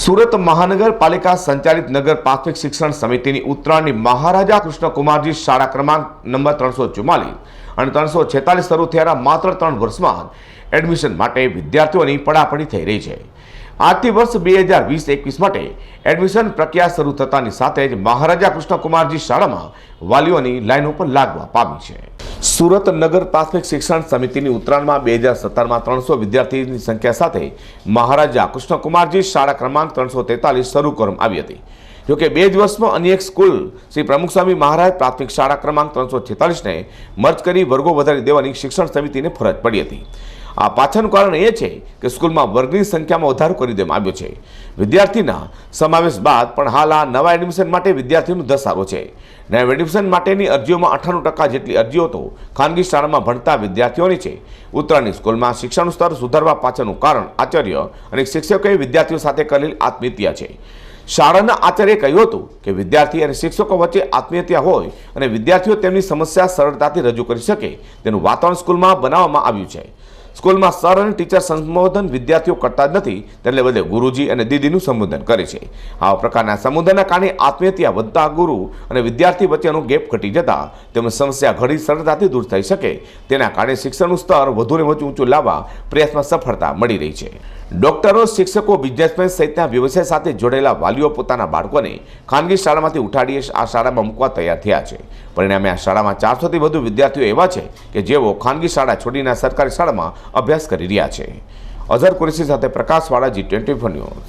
સુરત મહાનગરપાલિકા સંચાલિત નગર પ્રાથમિક શિક્ષણ સમિતિની ઉત્તરાયણની મહારાજા કૃષ્ણકુમારજી શાળા ક્રમાંક નંબર 344 અને 346 શરૂ થયાના માત્ર 3 વર્ષમાં એડમિશન માટે વિદ્યાર્થીઓની પડાપડી થઈ રહી છે। આજથી વર્ષ 2020-21 માટે એડમિશન પ્રક્રિયા શરૂ થતાની સાથે જ મહારાજા કૃષ્ણકુમારજી શાળામાં વાલીઓની લાઈનો પર લાગવા પામી છે। સુરત નગર પ્રાથમિક શિક્ષણ સમિતિની ઉત્તરાયણમાં 2017માં 300 વિદ્યાર્થીની સંખ્યા સાથે મહારાજા કૃષ્ણકુમારજી શાળા ક્રમાંક 343 શરૂ કરવામાં આવી હતી। જોકે 2 જ વર્ષમાં અન્ય એક સ્કૂલ શ્રી પ્રમુખ સ્વામી મહારાજ પ્રાથમિક શાળા ક્રમાંક 346ને મર્જ કરી વર્ગો વધારી દેવાની શિક્ષણ સમિતિને ફરજ પડી હતી। આ પાછળનું કારણ એ છે કે સ્કૂલમાં વર્ગની સંખ્યામાં વધારો કરી દેવામાં આવ્યો છે। વિદ્યાર્થીના સમાવેશ બાદ પણ હાલ આ નવા એડમિશન માટે વિદ્યાર્થીઓનો ધસારો છે। નવા એડમિશન માટેની અરજીઓમાં 98% જેટલી અરજીઓ તો ખાનગી શાળામાં ભણતા વિદ્યાર્થીઓની છે। ઉત્તરાયણની સ્કૂલમાં શિક્ષણનું સ્તર સુધારવા પાછળનું કારણ આચાર્ય અને શિક્ષકોએ વિદ્યાર્થીઓ સાથે કરેલી આત્મીયતા છે। શાળાના આચાર્યએ કહ્યું હતું કે વિદ્યાર્થી અને શિક્ષકો વચ્ચે આત્મીયતા હોય અને વિદ્યાર્થીઓ તેમની સમસ્યા સરળતાથી રજૂ કરી શકે તેનું વાતાવરણ સ્કૂલમાં બનાવવામાં આવ્યું છે। સ્કૂલમાં સર અને ટીચર સંબોધન વિદ્યાર્થીઓ કરતા જ નથી, તેને બદલે ગુરુજી અને દીદીનું સંબોધન કરે છે। આવા પ્રકારના સંબોધનના કારણે આત્મીયતા વધતા ગુરુ અને વિદ્યાર્થી વચ્ચેનો ગેપ ઘટી જતા તેમની સમસ્યા ઘણી સરળતાથી દૂર થઈ શકે તેના કારણે શિક્ષણનું સ્તર વધુને વધુ ઊંચું લાવવા પ્રયાસમાં સફળતા મળી રહી છે। ડોક્ટરો, શિક્ષકો, બિઝનેસમેન સહિતના વ્યવસાય સાથે જોડાયેલા વાલીઓ પોતાના બાળકોને ખાનગી શાળામાંથી ઉઠાડી આ શાળામાં મૂકવા તૈયાર થયા છે। પરિણામે આ શાળામાં 400થી વધુ વિદ્યાર્થીઓ એવા છે કે જેઓ ખાનગી શાળા છોડીને સરકારી શાળામાં અભ્યાસ કરી રહ્યા છે। અઝહર કુરેશી સાથે પ્રકાશવાળા, G24 ન્યૂઝ।